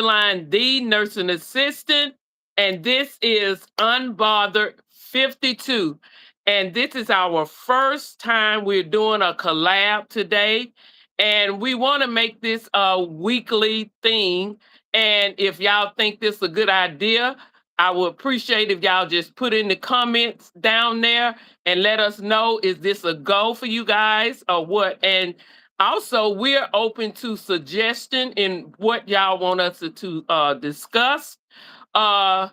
line, the nursing assistant, and this is Unbothered 52. And this is our first time we're doing a collab today. And we want to make this a weekly thing. And if y'all think this is a good idea, I would appreciate if y'all just put in the comments down there and let us know, is this a go for you guys or what? And also, we're open to suggestion in what y'all want us to discuss. Uh,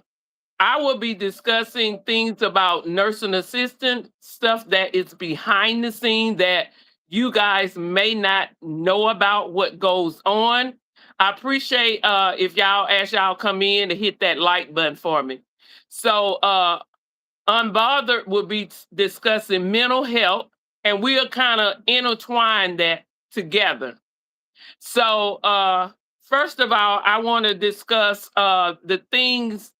I will be discussing things about nursing assistant stuff that is behind the scene that you guys may not know about what goes on. I appreciate if y'all, as y'all come in, to hit that like button for me. So Unbothered will be discussing mental health, and we'll kind of intertwine that together. So, first of all, I want to discuss the things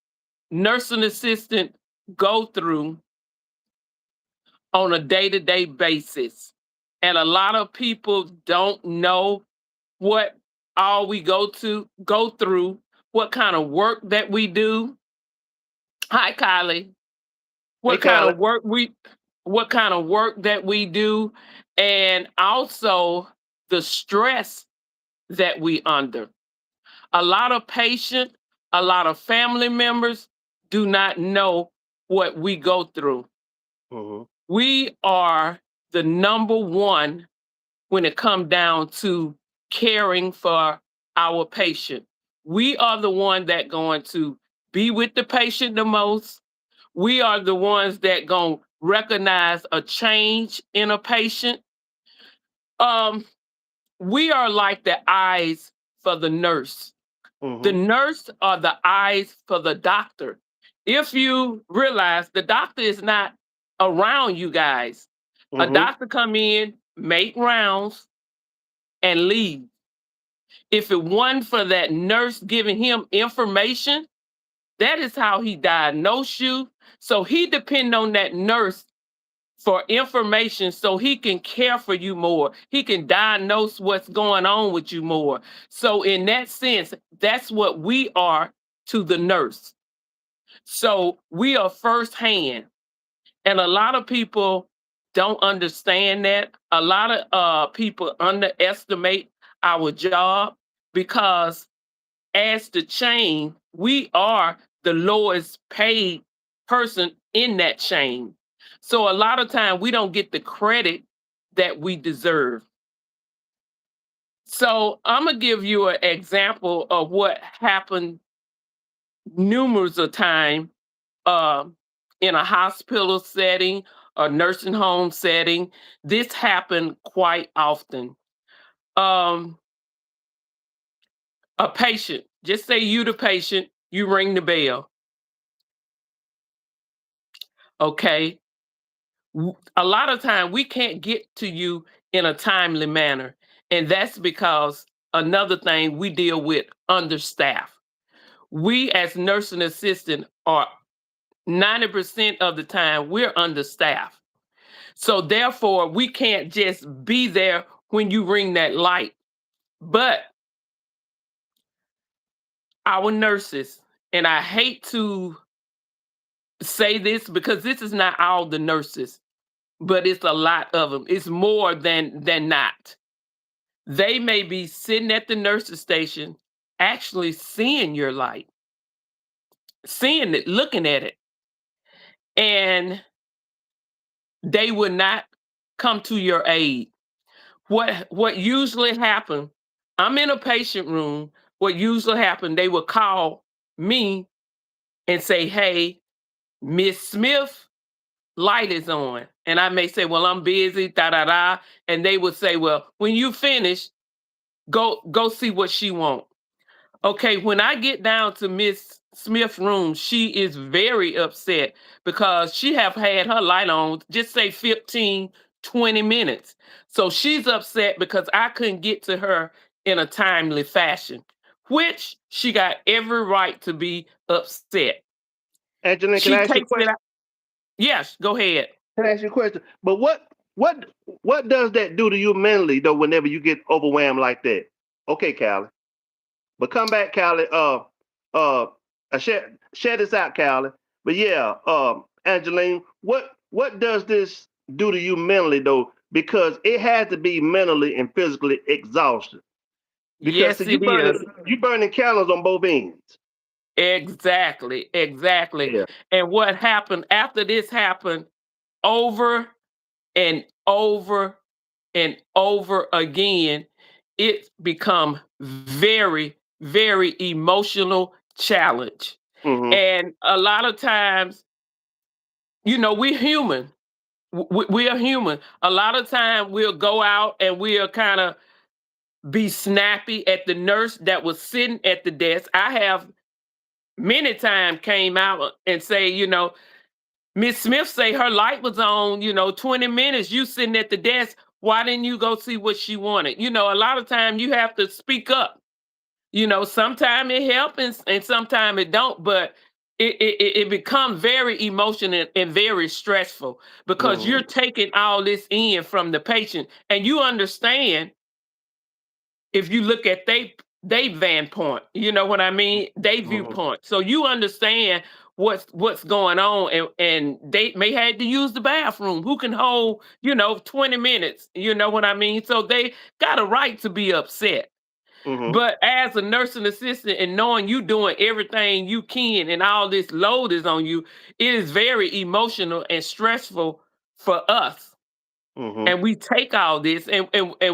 nursing assistant go through on a day-to-day basis. And a lot of people don't know what all we go through, what kind of work that we do. Hi, Kylie. Hey, what kind Callie. of work we what kind of work that we do, and also the stress that we under. A lot of patients, a lot of family members do not know what we go through. Hmm. We are the number one when it comes down to caring for our patient. We are the one that going to be with the patient the most. We are the ones that going to recognize a change in a patient. Um, we are like the eyes for the nurse. The Hmm. nurse are the eyes for the doctor. If you realize the doctor is not around you guys, a Hmm. doctor come in, make rounds, and leave. If it wasn't for that nurse giving him information, that is how he diagnosed you. So he depend on that nurse for information so he can care for you more. He can diagnose what's going on with you more. So in that sense, that's what we are to the nurse. So we are firsthand. And a lot of people don't understand that. A lot of people underestimate our job because as the chain, we are the lowest paid person in that chain. So a lot of time we don't get the credit that we deserve. So I'm gonna give you an example of what happened numerous of time uh, in a hospital setting, a nursing home setting. This happened quite often. Um, a patient, just say you the patient, you ring the bell. Okay. A lot of time we can't get to you in a timely manner. And that's because another thing we deal with understaff. We as nursing assistant are 90% of the time we're understaffed. So therefore we can't just be there when you ring that light. But our nurses, and I hate to say this because this is not all the nurses, but it's a lot of them. It's more than not. They may be sitting at the nurse's station, actually seeing your light, seeing it, looking at it, and they would not come to your aid. What usually happen? I'm in a patient room. What usually happen? They would call me and say, "Hey, Miss Smith, light is on," and I may say, "Well, I'm busy." Da da da, and they would say, "Well, when you finish, go see what she want." Okay, when I get down to Miss Smith's room, she is very upset because she have had her light on, just say 15, 20 minutes. So she's upset because I couldn't get to her in a timely fashion, which she got every right to be upset. Angelina, can She I ask you a takes it question? out. Yes, go ahead. Can I ask you a question? But what what does that do to you mentally though? Whenever you get overwhelmed like that? Okay, Callie. But come back, Callie. Uh, share this out, Callie. But yeah, Angeline, what does this do to you mentally though? Because it has to be mentally and physically exhausted. Because see, Yes, it is. you burning candles on both ends. Exactly, exactly. Yeah. And what happened after this happened over and over and over again, it's become very, very emotional challenge. Mm-hmm. And a lot of times, we're human. We are human. A lot of time we'll go out and we'll kind of be snappy at the nurse that was sitting at the desk. I have many times came out and say, Miss Smith say her light was on, 20 minutes, you sitting at the desk. Why didn't you go see what she wanted? A lot of time you have to speak up. Sometimes it helps and sometimes it don't, but it becomes very emotional and very stressful because you're Mm-hmm. taking all this in from the patient and you understand if you look at they van point, you know what I mean? They Mm-hmm. viewpoint. So you understand what's going on and they may have to use the bathroom. Who can hold, 20 minutes, you know what I mean? So they got a right to be upset. Mm-hmm. But as a nursing assistant and knowing you doing everything you can and all this load is on you, it is very emotional and stressful for us, Mm-hmm. and we take all this and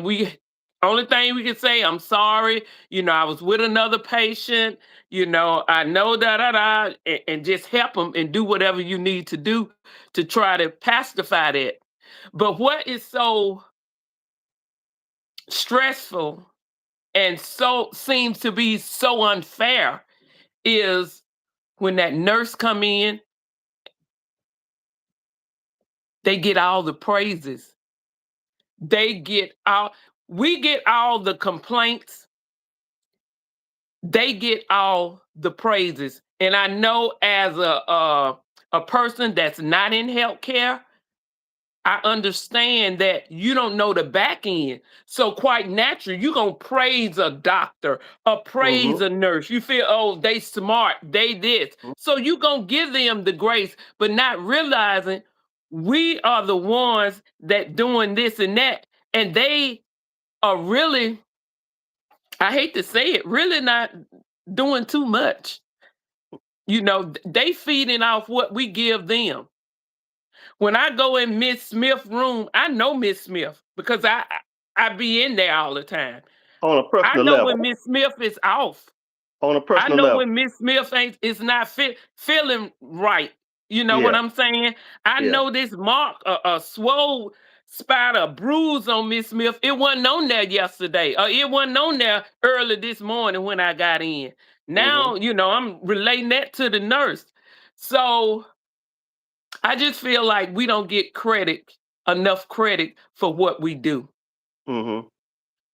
we only thing we can say, I'm sorry, I was with another patient, I know and just help them and do whatever you need to do to try to pacify that. But what is so stressful and so seems to be so unfair is when that nurse come in, they get all the praises, they get all we get all the complaints, they get all the praises. And I know as a person that's not in healthcare, I understand that you don't know the back end. So quite natural, you're gonna praise a doctor or praise Mm-hmm. a nurse. You feel, oh, they smart, they this. So you gonna give them the grace, but not realizing we are the ones that doing this and that. And they are really, I hate to say it, really not doing too much. They feeding off what we give them. When I go in Miss Smith room, I know Miss Smith because I be in there all the time. On a I personal know when level. Miss Smith is off. On a I personal know level. when Miss Smith ain't is not feeling right. You know what Yeah. I'm saying? I Yeah. know this mark, a swole spot, a bruise on Miss Smith. It wasn't on there yesterday, or it wasn't on there early this morning when I got in. Mm-hmm. Now, I'm relating that to the nurse. So I just feel like we don't get enough credit for what we do, Mm-hmm.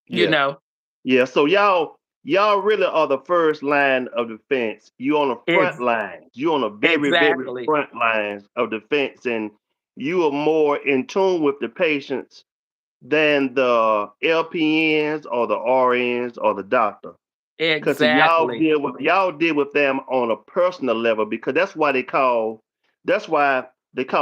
you Yeah. know. Yeah, so y'all really are the first line of defense. You on the front Ex- lines. You on the very, very exactly. front lines of defense, and you are more in tune with the patients than the LPNs or the RNs or the doctor. Because Exactly. y'all deal with them on a personal level because that's why they call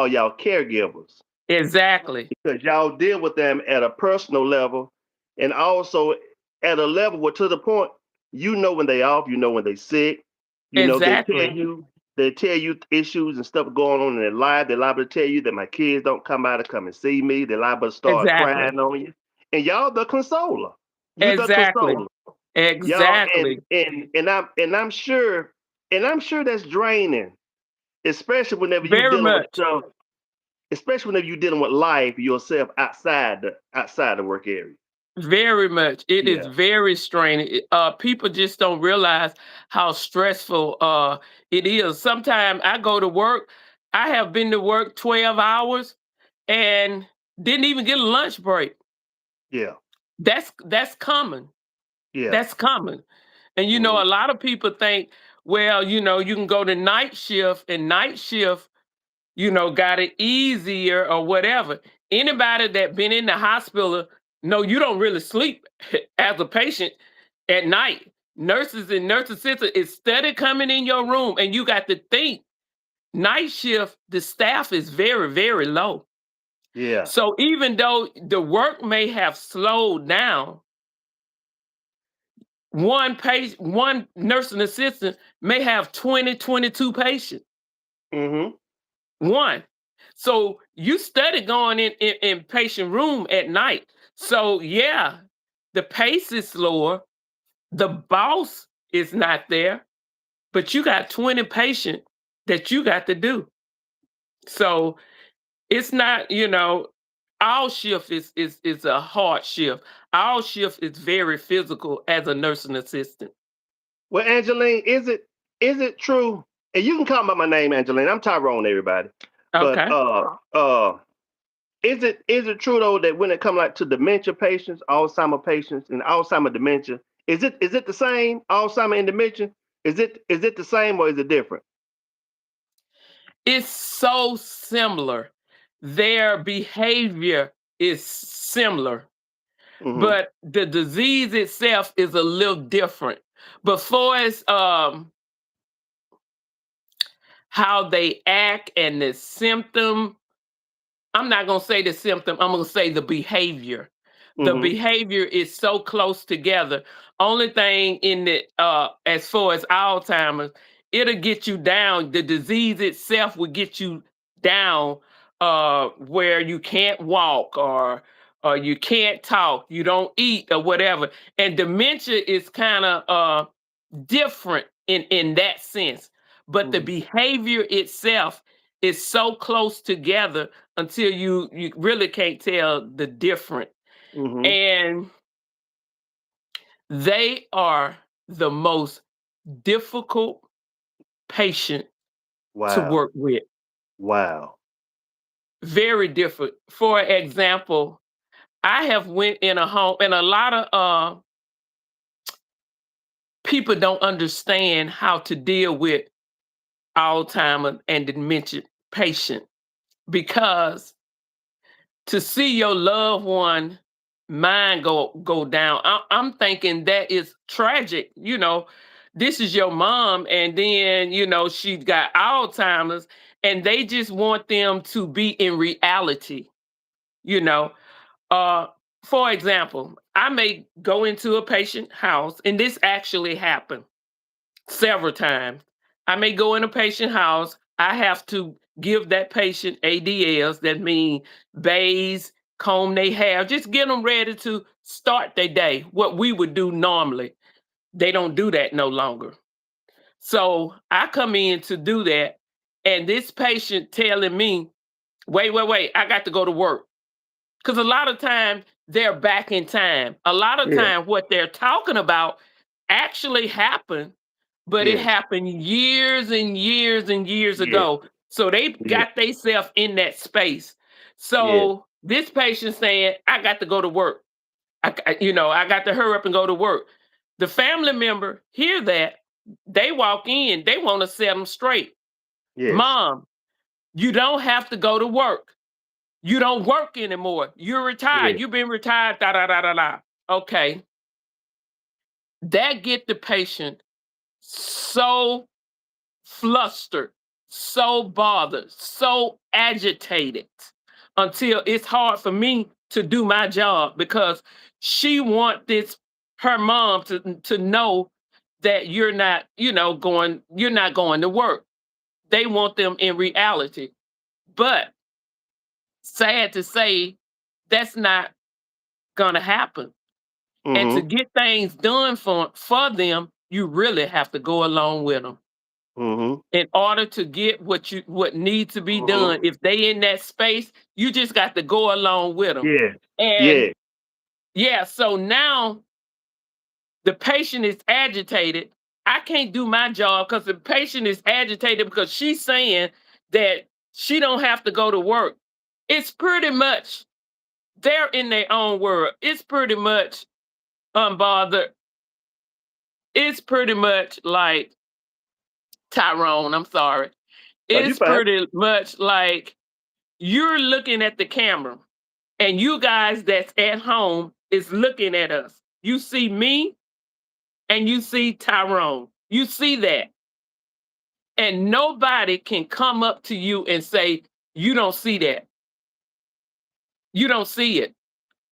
y'all caregivers Exactly. because y'all deal with them at a personal level and also at a level where to the point you know when they off, you know when they sick, Exactly. they tell you issues and stuff going on in their life. They're liable to tell you that my kids don't come out to come and see me. They're liable to start Exactly. crying on you. And y'all the consoler. You the Exactly. consoler. Y'all Exactly. and I'm sure that's draining, especially whenever you Very dealing with much. stuff especially whenever you're dealing with life yourself outside the work area. Very much. It is Yeah, very straining. People just don't realize how stressful it is. Sometimes I go to work, I have been to work 12 hours and didn't even get a lunch break. yeah, That's common. yeah. That's common. And Hmm. a lot of people think, well, you can go to night shift and night shift, got it easier or whatever. Anybody that been in the hospital know you don't really sleep as a patient at night. Nurses and nurse assistant is steady coming in your room, and you got to think night shift, the staff is very, very low. Yeah. So even though the work may have slowed down, one nursing assistant may have 20, 22 patients. Mm-hmm. One. So you study going in patient room at night. So yeah, the pace is slower. The boss is not there, but you got 20 patients that you got to do. So it's not, our shift is a hard shift. Our shift is very physical as a nursing assistant. Well, Angeline, is it true? And you can call me my name, Angeline. I'm Tyrone, everybody. But Okay. is it true though that when it comes like to dementia patients, Alzheimer patients, and Alzheimer dementia, is it the same? Alzheimer and dementia, is it the same or is it different? It's so similar. Their behavior is similar, Mm-hmm. but the disease itself is a little different. But for as how they act and the symptom, I'm not gonna say the symptom, I'm gonna say the behavior. The Mm-hmm. behavior is so close together. Only thing in the as far as Alzheimer's, it'll get you down. The disease itself will get you down where you can't walk or you can't talk, you don't eat or whatever. And dementia is kind of different in that sense. But the Mm-hmm. behavior itself is so close together until you really can't tell the difference. Mm-hmm. And they are the most difficult patient to Wow. work with. Wow. Very different. For example, I have went in a home, and a lot of people don't understand how to deal with Alzheimer's and dementia patient, because to see your loved one mind go down, I'm thinking that is tragic. This is your mom, and then she got Alzheimer's, and they just want them to be in reality. You know, uh, for example, I may go into a patient house, and this actually happened several times. I may go in a patient house. I have to give that patient ADLs, that mean bathes, comb their hair, just get them ready to start their day, what we would do normally. They don't do that no longer. So I come in to do that, and this patient telling me, wait, I got to go to work. Because a lot of times they're back in time. A lot of Yeah. time what they're talking about actually happened, but it Yes. happened years and years and years Yes. ago. So they Yes. got themselves in that space. Yes. So this patient saying, I got to go to work. I got to hurry up and go to work. The family member hear that, they walk in, they want to set them straight. Yes. Mom, you don't have to go to work. You don't work anymore. You're retired. Yes. You've been retired. Da da da da da. Okay, that get the patient so flustered, so bothered, so agitated until it's hard for me to do my job, because she want this her mom to know that you're not going to work. They want them in reality. But sad to say, that's not gonna happen. And to Mm-hmm. get things done for them, you really have to go along with them. Mm-hmm. In order to get what needs to be done, Mm-hmm. if they in that space, you just got to go along with them. Yeah. And Yeah. yeah, so now the patient is agitated. I can't do my job because the patient is agitated because she's saying that she don't have to go to work. It's pretty much they're in their own world. It's pretty much unbothered. It's pretty much like Tyrone, I'm sorry. No, you It's fine. pretty much like you're looking at the camera, and you guys that's at home is looking at us. You see me, and you see Tyrone. You see that. And nobody can come up to you and say, you don't see that. You don't see it.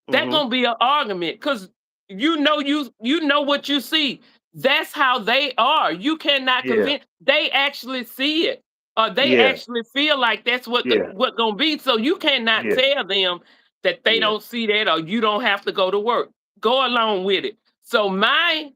That's Mhm. gonna be an argument because you know what you see. That's how they are. You cannot Yeah. convince. They actually see it, or they Yeah. actually feel like that's Yeah. what gonna be. So you cannot Yeah. tell them that they Yeah. don't see that, or you don't have to go to work. Go along with it. So my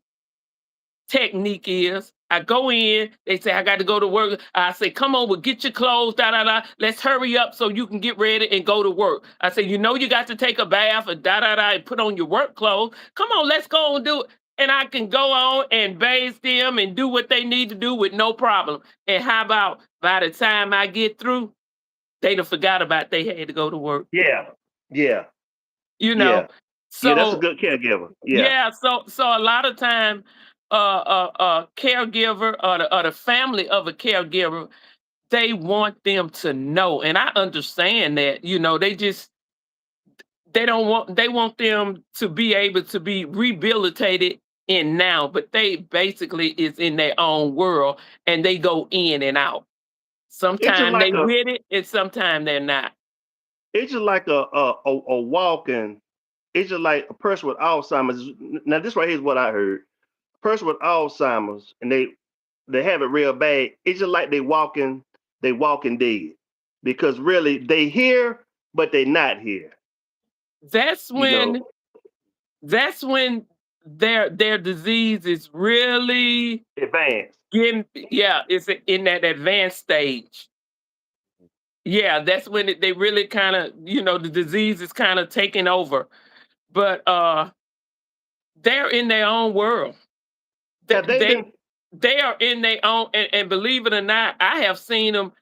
technique is I go in, they say I got to go to work. I say, come on, well, get your clothes, da da da. Let's hurry up so you can get ready and go to work. I say, you know, you got to take a bath and da da da and put on your work clothes. Come on, let's go and do it. And I can go on and bathe them and do what they need to do with no problem. And how about by the time I get through, they done forgot about they had to go to work, Yeah. Yeah. you know. Yeah. Yeah. That's a So good caregiver. Yeah. yeah, so a lot of time, caregiver or the family of a caregiver, they want them to know, and I understand that. You know, they want them to be able to be rehabilitated in now, but they basically is in their own world and they go in and out. It's just Sometimes like they with it, and sometimes they're not. a walking. It's just like a person with Alzheimer's. Now this right here is what I heard. A person with Alzheimer's, and they have it real bad. It's just like they walking dead, because really they here, but they not here. That's You know, when that's when their disease is really advanced. getting, yeah, it's in that advanced stage. Yeah, that's when they really kind of, the disease is kind of taking over. But they're in their own world. They Have they they, been? they are in their own, and believe it or not, I have seen them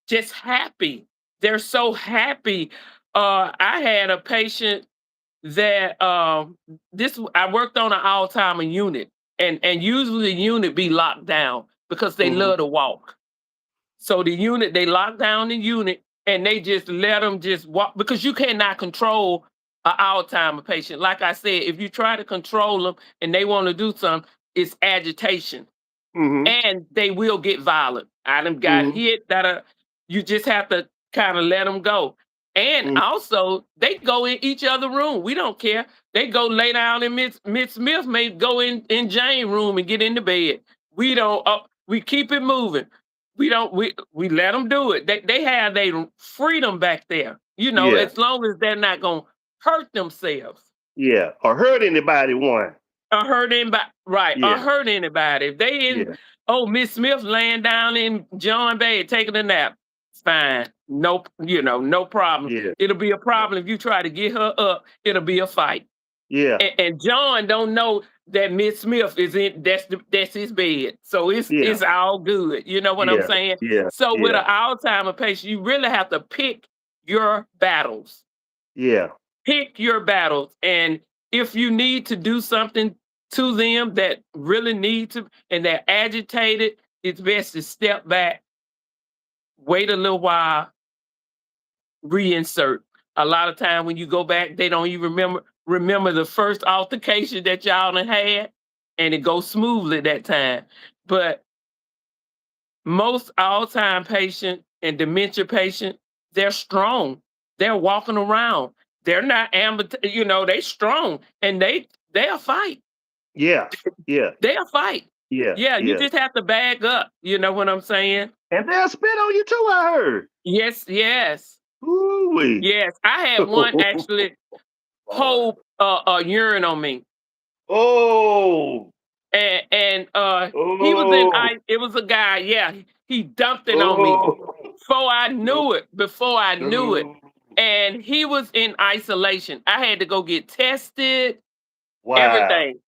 just happy. They're so happy. I had a patient that this I worked on an all-timer unit, and usually the unit be locked down because they Hmm. love to walk. So they lock down the unit and they just let them just walk because you cannot control an Alzheimer patient. Like I said, if you try to control them and they want to do something, it's agitation Hmm. and they will get violent. I done got Hmm. hit that you just have to kind of let them go. And Hmm. also, they go in each other room. We don't care. They go lay down in Miss Smith may go in Jane room and get into bed. We don't. We keep it moving. We don't. We let them do it. They have their freedom back there. Yeah. As long as they're not gonna hurt themselves. Yeah. Or hurt anybody one. Or hurt anybody, right? Or Yeah. hurt anybody. If they in, Yeah. oh, Miss Smith laying down in John bed taking a nap, it's fine. No, no problem. Yeah. It'll be a problem if you try to get her up. It'll be a fight. Yeah. And John don't know that Miss Smith is in. That's his bed, so Yeah. it's all good. You know what I'm Yeah. saying? Yeah. So with Yeah. an Alzheimer patient, you really have to pick your battles. Yeah. Pick your battles. And if you need to do something to them that really need to, and they're agitated, it's best to step back, wait a little while, reinsert. A lot of time when you go back, they don't even remember the first altercation that y'all done had, and it goes smoothly that time. But most all-time patient and dementia patient, they're strong. They're walking around. They're not they strong and they'll fight. Yeah. Yeah. They'll fight. Yeah. Yeah, you Yeah. just have to bag up. You know what I'm saying? And they'll spit on you too, I heard. Yes, yes, Ooh-wee. yes. I had one actually hold urine on me. Oh. And he was in Oh. ice. It was a guy, yeah. He dumped it on me. Oh. Before I knew it. Oh. And he was in isolation. I had to go get tested, Wow. everything.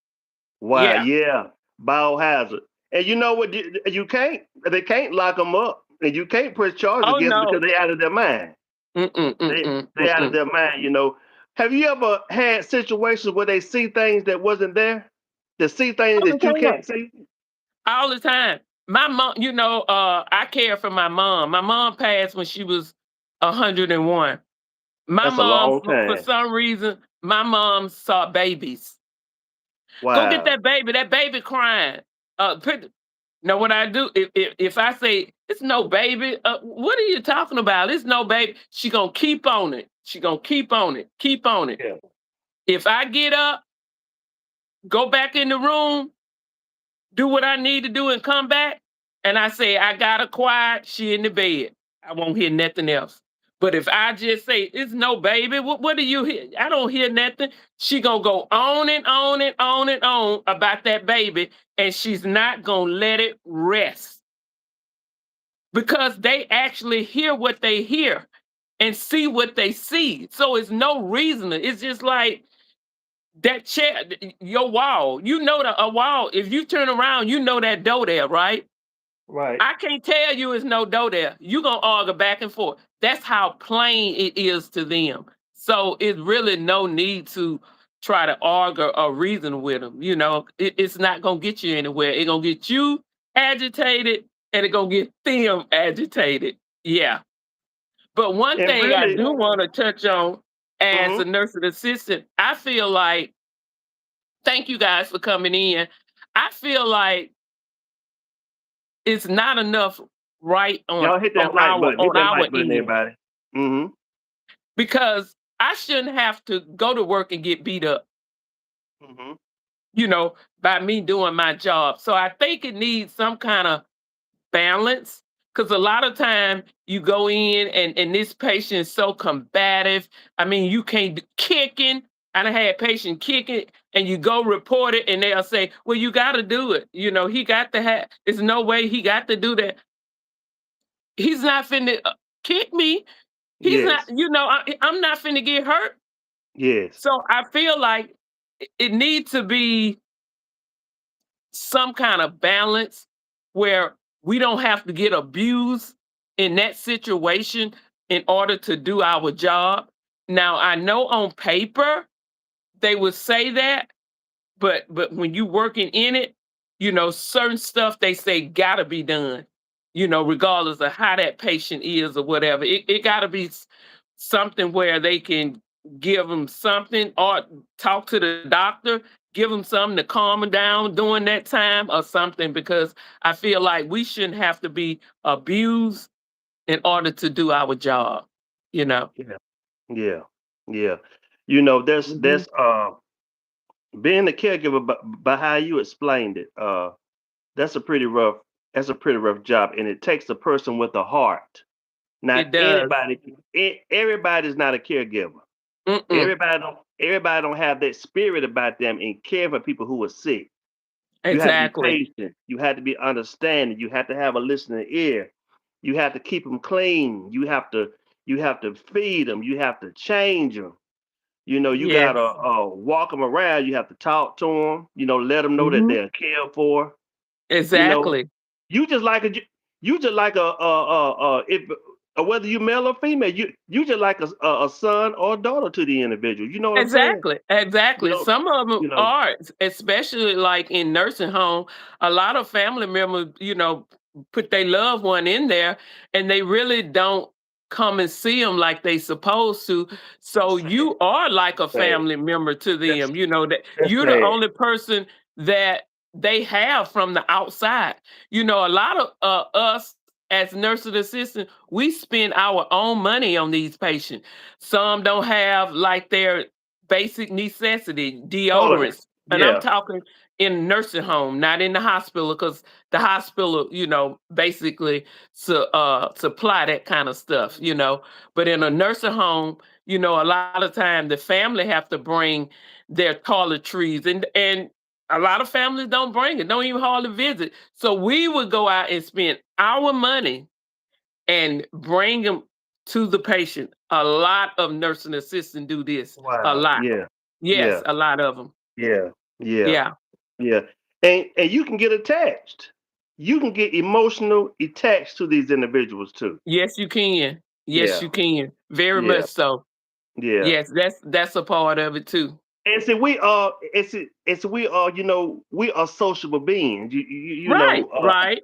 Wow. Yeah. Yeah. Biohazard. And you know what? You can't. They can't lock them up, and you can't press charges Oh against them because no. they out of their mind. Mm-mm, They mm-mm, they out of mm-mm. their mind. Have you ever had situations where they see things that wasn't there? They see things All the that you time. can't see. All the time. My mom, I care for my mom. My mom passed when she was 101. My That's a mom, long for time. some reason, my mom saw babies. Go get Wow. that baby. That baby crying. Put. Know what I do? If I say it's no baby, what are you talking about? It's no baby. She gonna keep on it. She gonna keep on it. Keep on it. Yeah. If I get up, go back in the room, do what I need to do, and come back, and I say I got her quiet, she in the bed. I won't hear nothing else. But if I just say it's no baby, what do you hear? I don't hear nothing. She gonna go on and on and on and on about that baby, and she's not gonna let it rest because they actually hear what they hear and see what they see. So it's no reason. It's just like that chair, your wall. You know a wall. If you turn around, you know that door there, right? Right. I can't tell you it's no door there. You gonna argue back and forth. That's how plain it is to them. So it's really no need to try to argue or reason with them. It's not gonna get you anywhere. It's gonna get you agitated, and it's gonna get them agitated. Yeah. But one And thing I really, do want to touch on as hmm a nursing assistant, I feel like, thank you guys for coming in. I feel like it's not enough right on y'all hit on that like our button. Hit on that our like button, end, everybody. Hmm. because I shouldn't have to go to work and get beat up, Hmm. you know, by me doing my job. So I think it needs some kind of balance, because a lot of time you go in and this patient is so combative. I mean, you can't kicking. I done had patient kicking, and you go report it, and they'll say, "Well, you got to do it. He got to have. There's no way he got to do that. He's not finna kick me. He's not. Yes. I'm not finna get hurt." Yes. So I feel like it needs to be some kind of balance where we don't have to get abused in that situation in order to do our job. Now, I know on paper they would say that, but when you working in it, certain stuff they say gotta be done, regardless of how that patient is or whatever. It gotta be something where they can give them something or talk to the doctor, give them something to calm them down during that time or something, because I feel like we shouldn't have to be abused in order to do our job, you know. Yeah. Yeah. Yeah. You know, there's Mhm. there's being a caregiver, but by how you explained it, that's a pretty rough. That's a pretty rough job, and it takes a person with a heart. Not It does. anybody. Everybody's not a caregiver. Mm-mm. Everybody don't have that spirit about them and care for people who are sick. You have to be Exactly. patient. You have to be understanding. You have to have a listening ear. You have to keep them clean. You have to feed them. You have to change them. You gotta Yes. walk them around. You have to talk to them. Let them know that Hmm. they're cared for. You know, Exactly. you just like a you just like if whether you male or female, you just like a son or a daughter to the individual. You know what I'm saying? Exactly, You exactly. know, Some of them you know, are, especially like in nursing home. A lot of family members, put their loved one in there, and they really don't come and see them like they supposed to. So sad, you are like a sad. family member to That's them. That that's you're the sad. only person that they have from the outside. A lot of us as nursing assistants, we spend our own money on these patients. Some don't have like their basic necessity, Totally. deodorants. And I'm Yeah. talking in nursing home, not in the hospital, because the hospital, basically supply that kind of stuff. But in a nursing home, a lot of time the family have to bring their toiletries, and a lot of families don't bring it, don't even hardly visit. So we would go out and spend our money and bring them to the patient. A lot of nursing assistants do this. A Wow. lot. Yeah. Yes, Yeah. a lot of them. Yeah. Yeah. Yeah. Yeah. And you can get attached. You can get emotional attached to these individuals too. Yes, you can. Yes, Yeah. you can. Very much Yeah. so. Yeah. Yes, that's a part of it too. And see, we are sociable beings. Right, right,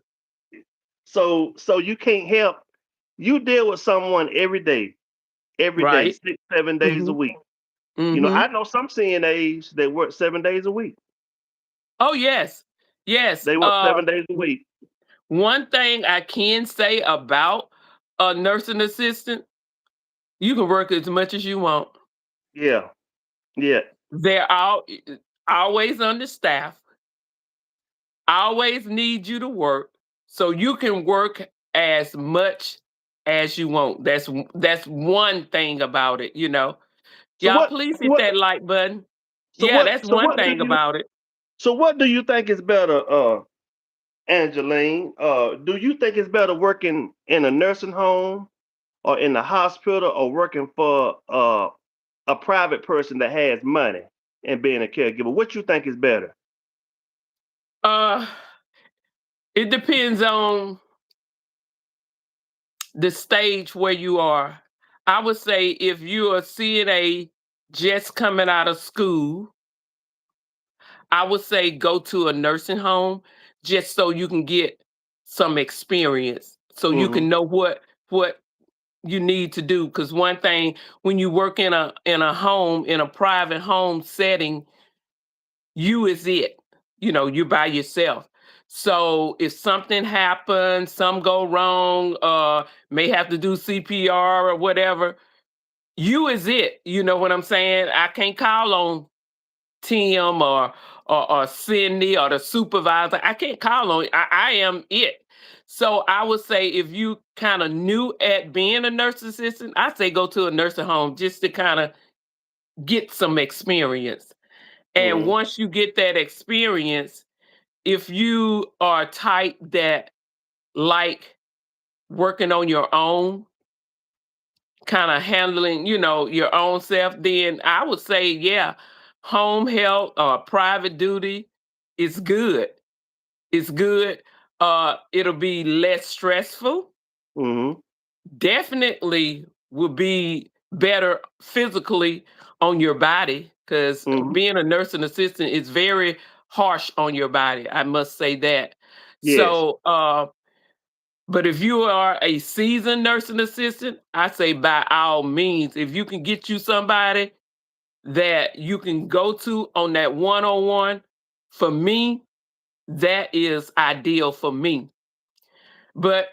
So you can't help. You deal with someone every day, right. 6, 7 days a Mhm. week. Mhm. I know some CNAs that work 7 days a week. Oh yes, yes. They work 7 days a week. One thing I can say about a nursing assistant, you can work as much as you want. Yeah, yeah. They're always understaffed, always need you to work, so you can work as much as you want. That's one thing about it, you know. So Y'all what? please hit What? that like button. So Yeah, what? that's one thing about it. So what do you think is better, Angeline? Do you think it's better working in a nursing home or in the hospital or working for a private person that has money and being a caregiver? What you think is better? Uh, it depends on the stage where you are. I would say if you're a CNA just coming out of school, I would say go to a nursing home just so you can get some experience, so you Mm-hmm. can know what you need to do. Because one thing, when you work in a home, in a private home setting, you is it. You know, you by yourself. So if something happens, some go wrong, may have to do CPR or whatever, you is it. You know what I'm saying? I can't call on Tim or Cindy or the supervisor. I can't call on. I am it. So I would say if you kind of new at being a nurse assistant, I say go to a nursing home just to kind of get some experience. And Mm-hmm. once you get that experience, if you are type that like working on your own, kind of handling, you know, your own self, then I would say, yeah, home health or private duty is good. It's good. It'll be less stressful. Mm-hmm. Definitely will be better physically on your body because Mm-hmm. being a nursing assistant is very harsh on your body. I must say that. Yes. So, but if you are a seasoned nursing assistant, I say by all means, if you can get you somebody that you can go to on that one-on-one, for me, that is ideal for me. But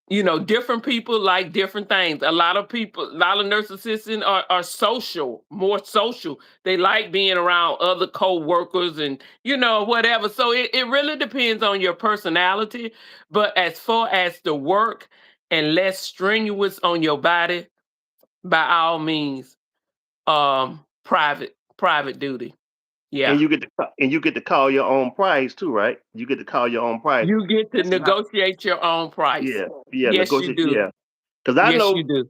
you know, different people like different things. A lot of people, a lot of nurse assistants are social, more social. They like being around other co-workers and you know, whatever. So it really depends on your personality. But as far as the work and less strenuous on your body, by all means, private duty. And Yeah. you get to call your own price too, right? You get to call your own price. You get to This is how. negotiate your own price. Yeah, yeah, Yes, you negotiate. do. Yeah, because I Yes, you know do.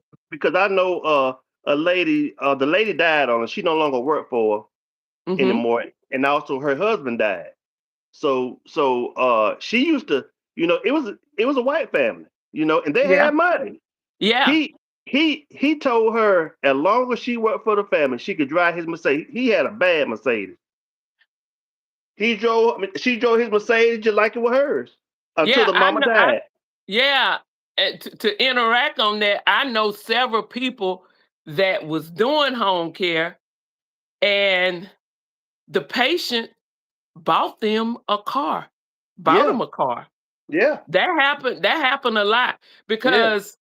a lady. The lady died on her. She no longer worked for her Mm-hmm. anymore, and also her husband died. So she used to, it was a white family, and they Yeah. had money. Yeah. He told her as long as she worked for the family, she could drive his Mercedes. He had a bad Mercedes. She drove his Mercedes just like it was hers until Yeah, the I mama know. I died. yeah. To interact on that, I know several people that was doing home care, and the patient bought them a car. Bought Yeah, them a car. yeah, That happened. That happened a lot yeah, because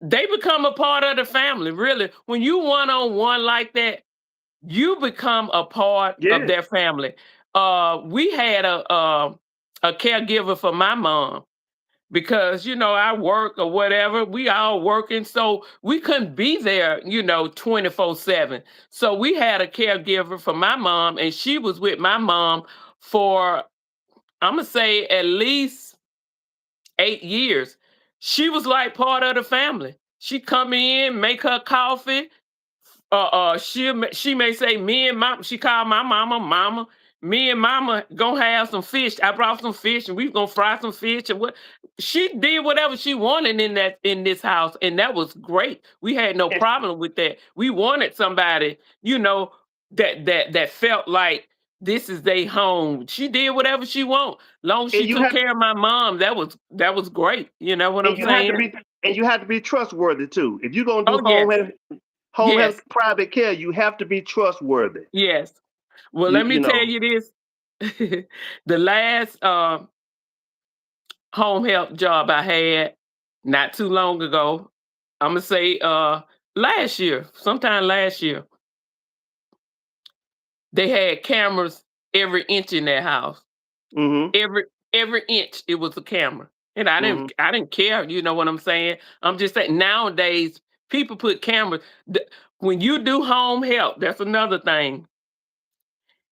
they become a part of the family. Really, when you one on one like that, you become a part of yeah. their family. We had a caregiver for my mom because you know I work or whatever, we all working, so we couldn't be there, you know, 24/7. So we had a caregiver for my mom, and she was with my mom for, I'm gonna say, at least 8 years. She was like part of the family. She come in, make her coffee, she may say, me and mom, she called my mama, mama, me and mama gonna have some fish. I brought some fish and we gonna fry some fish and what, she did whatever she wanted in this house, and that was great. We had no And, problem with that. We wanted somebody, you know, that felt like this is their home. She did whatever she want. Long as and she you took have care of my mom, that was great. You know what I'm and you have to saying? be and you have to be trustworthy too. If you're gonna do Oh yes. home health Yes. private care, you have to be trustworthy. Yes. Well, You let me you tell know. you this. the last home health job I had not too long ago, I'm gonna say last year, sometime last year, they had cameras every inch in their house. Mhm. Every every inch it was a camera. And I Mhm. didn't I didn't care, you know what I'm saying? I'm just saying nowadays people put cameras when you do home health, that's another thing.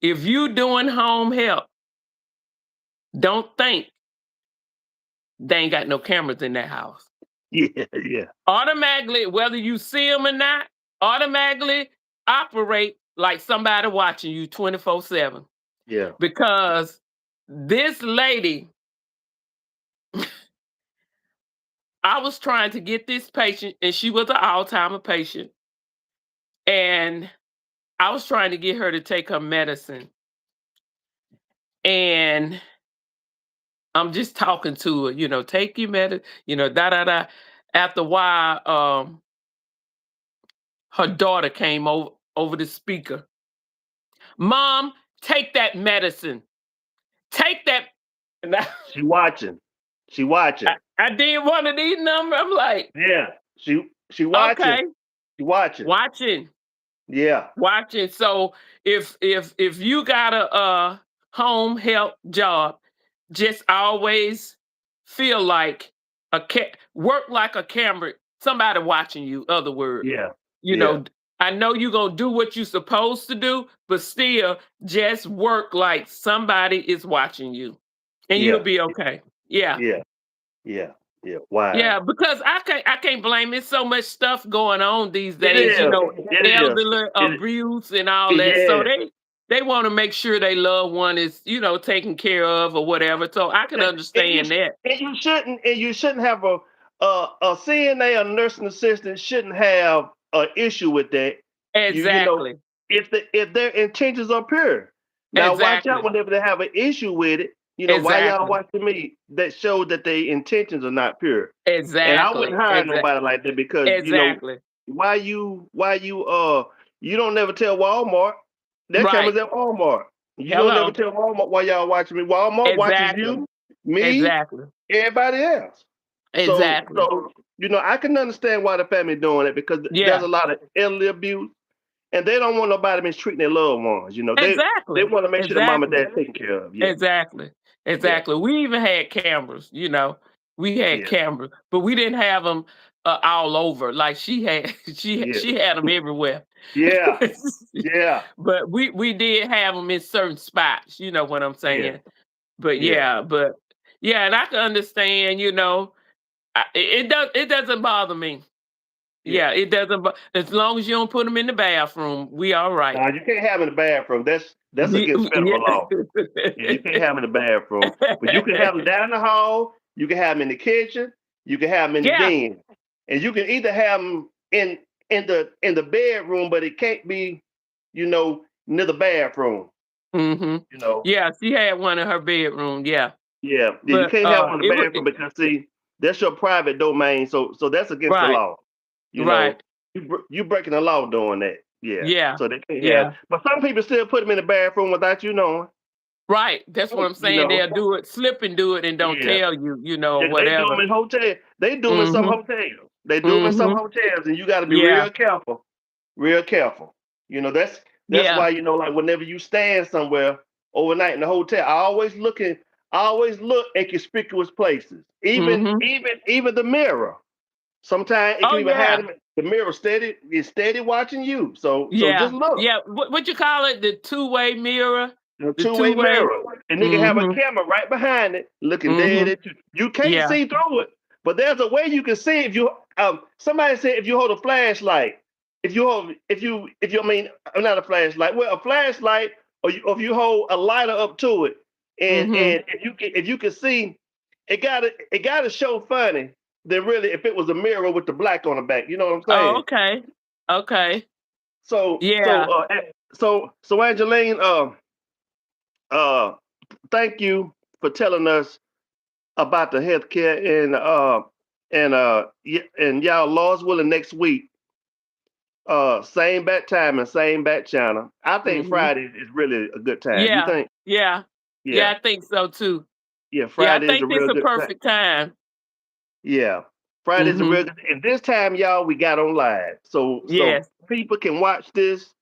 If you doing home health, don't think they ain't got no cameras in that house. Yeah, yeah, Automatically, whether you see them or not, automatically operate like somebody watching you 24/7. yeah. Because this lady, I was trying to get this patient, and she was an Alzheimer patient, and I was trying to get her to take her medicine. And I'm just talking to her, take your medicine, da da da. After a while, her daughter came over the speaker. Mom, take that medicine. Take that. And She watching. She watching. I did one of these numbers. I'm like, Yeah. She watching. okay, She watching. watching, Yeah. watching. So if you got a home health job, just always feel like work like a camera, somebody watching you. Other word, Yeah. you Yeah. know. I know you're gonna do what you're supposed to do, but still just work like somebody is watching you, and you'll Yeah. be okay. Yeah. Yeah. Yeah. Yeah. Wise. Yeah, because I can't blame it. So much stuff going on these It days, is. It is. elderly It, abuse and all that. So yeah. they want to make sure their loved one is, taken care of or whatever. So I can And understand that. you shouldn't have a CNA or nursing assistant shouldn't have an issue with that. You know Exactly. if their intentions are pure. Now watch out Exactly. whenever they have an issue with it. Why y'all Exactly. watching me? That shows that their intentions are not pure. And I wouldn't Exactly. hire nobody like that because Exactly. you don't never tell Walmart. That Right. cameras at Walmart. You don't never Hello. tell Walmart why y'all watching me. Walmart watches Exactly. you, me, Exactly. everybody else. So Exactly. so I can understand why the family doing it because there's Yeah. a lot of elderly abuse and they don't want nobody mistreating their loved ones. They Exactly. want to make sure the mom and Exactly. dad taken care of. Yeah, Exactly. yeah, Exactly. We even had cameras, We had yeah, cameras, but we didn't have them all over. Like she had, yeah, she had them everywhere. yeah, yeah, But we did have them in certain spots. You know what I'm yeah, saying? But yeah, yeah, and I can understand. It doesn't bother me. yeah. Yeah, it doesn't. As long as you don't put them in the bathroom, we all right. Now you can't have 'em in the bathroom. That's against Yeah. federal law. Yeah, you can't have 'em in the bathroom, but you can have them down the hall. You can have them in the kitchen. You can have them in the Yeah. den, and you can either have them in the bedroom, but it can't be, near the bathroom. Mhm. You know, Yeah, she had one in her bedroom, yeah. yeah, yeah. You But, can't have 'em in the it was bathroom because see, that's your private domain. So that's against the right, law. You know, right. you breaking the law doing that. Yeah. Yeah, So they can't have. yeah. But some people still put them in the bathroom without you knowing. Right, that's what I'm You saying, know. they'll do it, slip and do it and don't Yeah. tell you, or They do them whatever. in hotel. They do them in some Mhm, hotels. They do them in some mhm. hotels, and you got to be Yeah, real careful. Real careful. That's yeah. why like whenever you stand somewhere overnight in the hotel, I always look at conspicuous places. Mhm. Even the mirror. Sometimes it Oh, can even have yeah. them, the mirror steady watching you. So Yeah, just look. yeah. What you call it? The two-way mirror? A The two-way two-way? mirror. And they can have a Mhm, camera right behind it, looking dead mhm. at you. You can't Yeah. see through it, but there's a way you can see if you somebody said if you hold a flashlight, if you I mean not a flashlight, well a flashlight or if you hold a lighter up to it Mhm. and if you can see it gotta show funny than really if it was a mirror with the black on the back. You know what I'm Oh, saying? okay. Okay. So so Yeah. uh so Angeline, uh thank you for telling us about the healthcare and y'all Lord's willing next week. Same bat time and same bat channel. I think Mhm. Friday is really a good time. You Yeah, think? yeah. Yeah, Yeah, I think so too. yeah. Yeah, I Friday is a think this real a good time. perfect time. Yeah, Friday's a real Mhm. good. And this time, y'all, we got on live, so Yes. people can watch this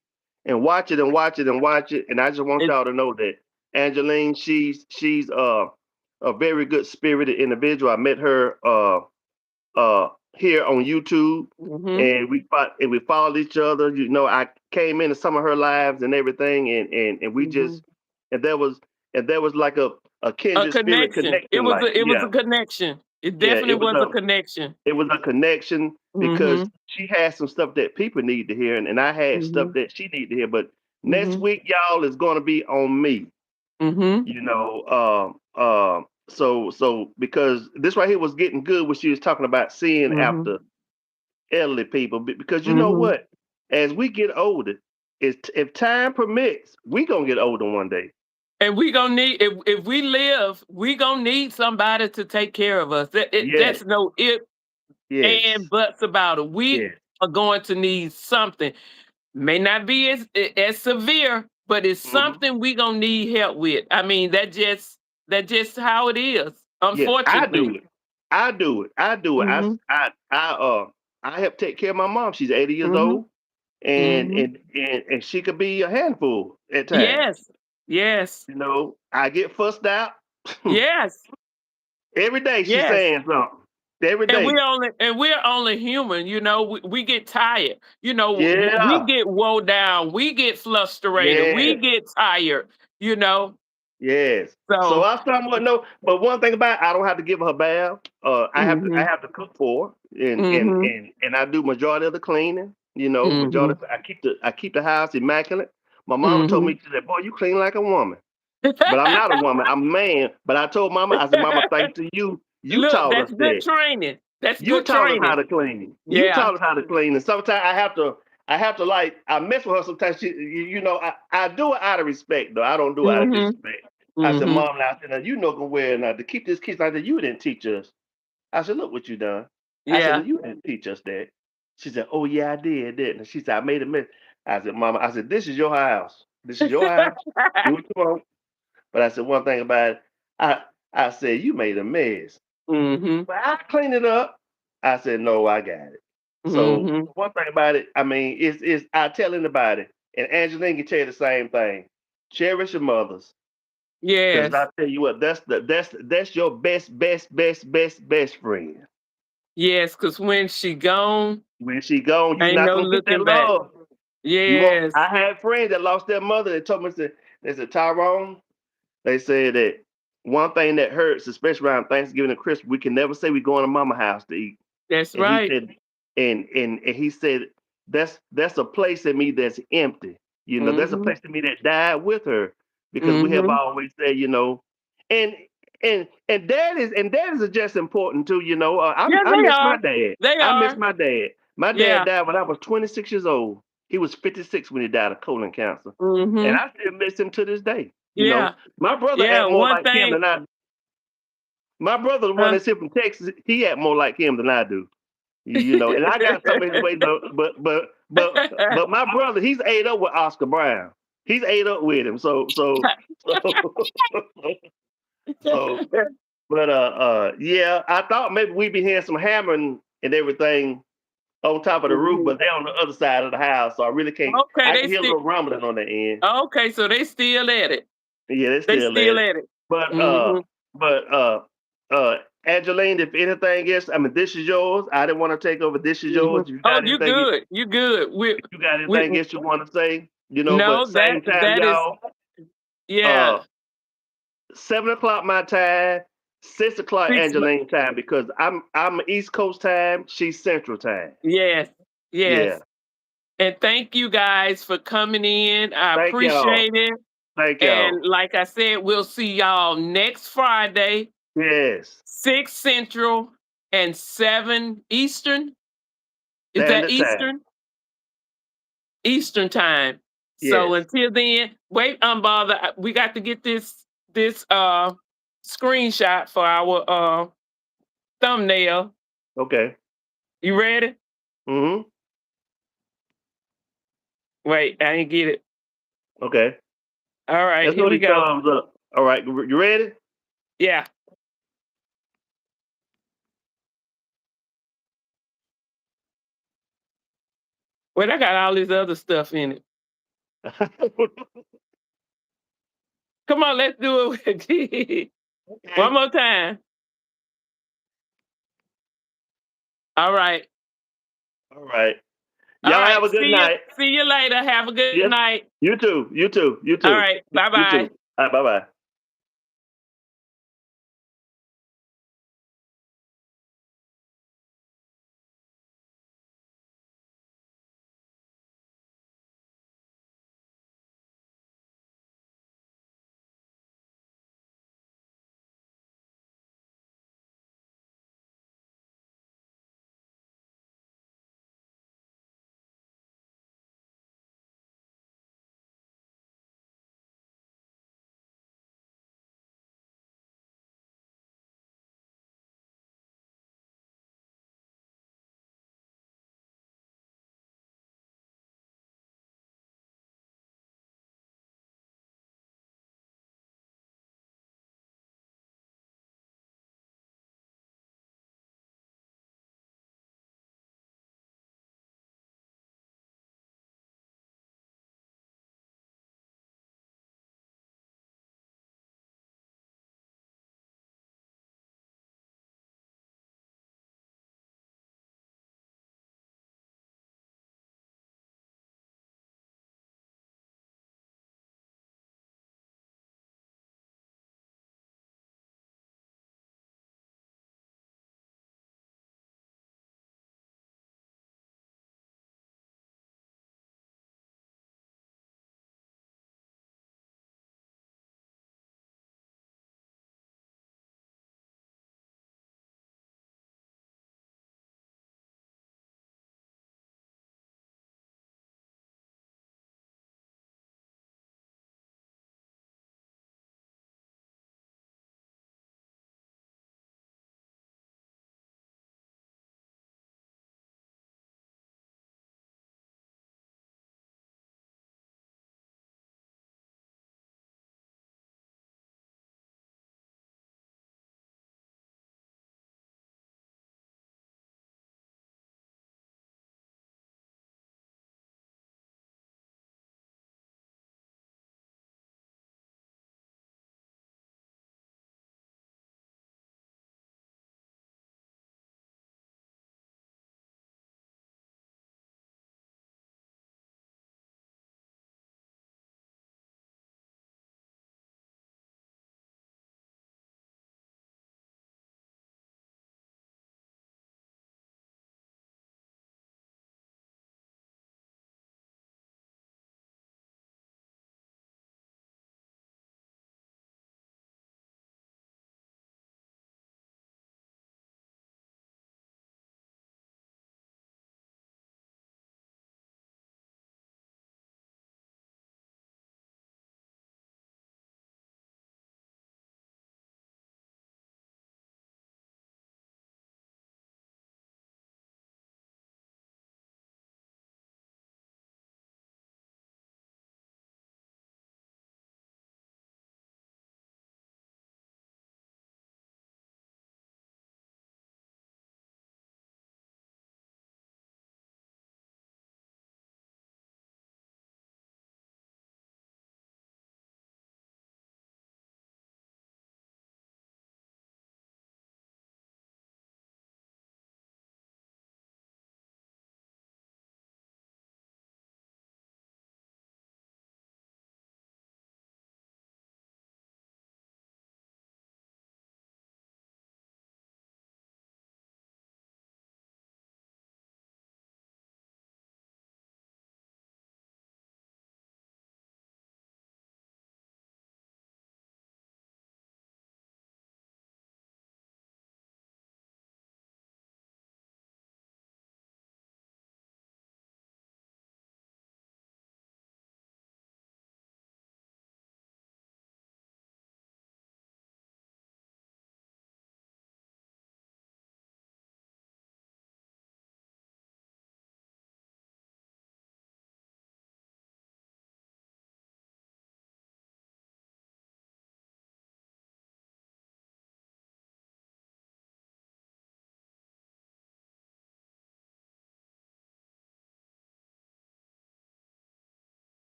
and watch it and watch it and watch it. And I just want It's y'all to know that Angeline, she's a very good spirited individual. I met her here on YouTube, mhm. and we followed each other. You know, I came into some of her lives and everything, and we Mhm. just and there was like a A kindred spirit connection. connection. Like, It was yeah, a connection. It yeah, definitely was a connection. it was a connection because Mhm. she had some stuff that people need to hear, and I had stuff Mhm. that she needed to hear. But next Mhm. week, y'all, is going to be on me. Mhm. You know, so because this right here was getting good when she was talking about seeing Mhm. after elderly people, because you know Mhm. what? As we get older, if time permits, we gonna get older one day. And we gonna need if we live, we gonna need somebody to take care of us. Yes, That's no if and yes, buts about it. We yes. are going to need something. May not be as severe, but it's Hmm. something we gonna need help with. I mean, that just how it is, Yes, I unfortunately. do it. I do it. I do it. Mhm. I help take care of my mom. She's 80 years Mhm. old, and Mhm. and and and she could be a handful at times. Yes. Yes. You know, I get fussed out Yes. every day. She's Yes. saying something every day. And we're only human, we get tired. We Yeah. get woe down, we get frustrated, we Yes. get tired, you know. Yes. So So, I somewhat know, but one thing about it, I don't have to give her a bath. I mhm. have to cook for her, Mhm. and I do majority of the cleaning. You know, Mhm. majority. I keep the house immaculate. My mama told me, Mhm. she said, "Boy, you clean like a woman." But I'm not a woman. I'm a man. But I told mama, I said, "Mama, thanks to you. You Look, taught us that's good that. training. That's You good taught us how training. to clean. You Yeah. taught us how to clean." And sometimes I have to like, I mess with her sometimes. You know, I do it out of respect though. I don't do it out of Mhm. disrespect. I said, Mhm. Mom, now, I said, now you know good well now to keep this kitchen. I said, you didn't teach us. I said, look what you done. I said, Yeah. you didn't teach us that. She said, oh yeah, I did, didn't I? She said, I made a mess. I said, Mama, I said, this is your house. This is your house. Do what you want. But I said, one thing about it, I I said, you made a mess. Mhm. But I cleaned it up. I said, no, I got it. So Mhm. one thing about it, I mean, it's I tell anybody, and Angeline can tell you the same thing. Cherish your mothers. Cause I Yes. tell you what, that's your best friend. Yes, 'cause when she gone, When she gone, you ain't not no gonna get that looking back. love. You won't. Yes. I had friends that lost their mother. They told me, they said, Tyrone, they said that one thing that hurts, especially around Thanksgiving and Christmas, we can never say we going to mama house to eat. That's And he right. said, and he said, that's a place in me that's empty. You know, that's a Mhm. place in me that died with her because we have Mhm. always said, you know, and and daddies are just important too. You know, Yeah, I they miss my are. dad. They I miss are. my dad. My dad Yeah. died when I was 26 years old. He was 56 when he died of colon cancer, and Mhm. I still miss him to this day. You know, Yeah. my brother Yeah, act more one like him thing than I. My brother, the one huh? that's here from Texas, he act more like him than I do. You know, and I got some of his ways, but my brother, he's ate up with Oscar Brown. He's ate up with him. So so but yeah, I thought maybe we'd be hearing some hammering and everything on top of the roof, Mhm. but they're on the other side of the house, so I really can't. Okay, I they can hear a still little rumbling on the end. okay, so they still at it. Yeah, they're They still at still it. at it. But Mhm. uh Angeline, if anything else, I mean this is yours. I didn't want to take over. This is yours. Mhm. If you Oh, got you anything, good. You good. if you got We anything else you want to say, you know, but no, same time, that is y'all, yeah. uh 7 o'clock my time, 6 o'clock 6 Angeline time, because I'm East Coast time, she's Central time. yes. Yeah. Yes. And thank you guys for coming in. I Thank y'all. appreciate it. Thank And y'all. like I said, we'll see y'all next Friday, Yes. 6 Central and 7 Eastern. Is that Standard time. Eastern? Eastern time. So Yes. until then, wait, unbother. We got to get this screenshot for our thumbnail. Okay. You ready? Mm-hmm. Wait, I didn't get it. Okay. All right, Let's here go we to go. thumbs up. All right, you ready? Yeah. Well, I got all this other stuff in it. Come on, let's do it. One Okay. more time. All right. All right. All Y'all have right. a good See you. night. See you later. Have a good Yes. night. You too. You too. You All too. right. Bye You bye. too. All right. Bye bye.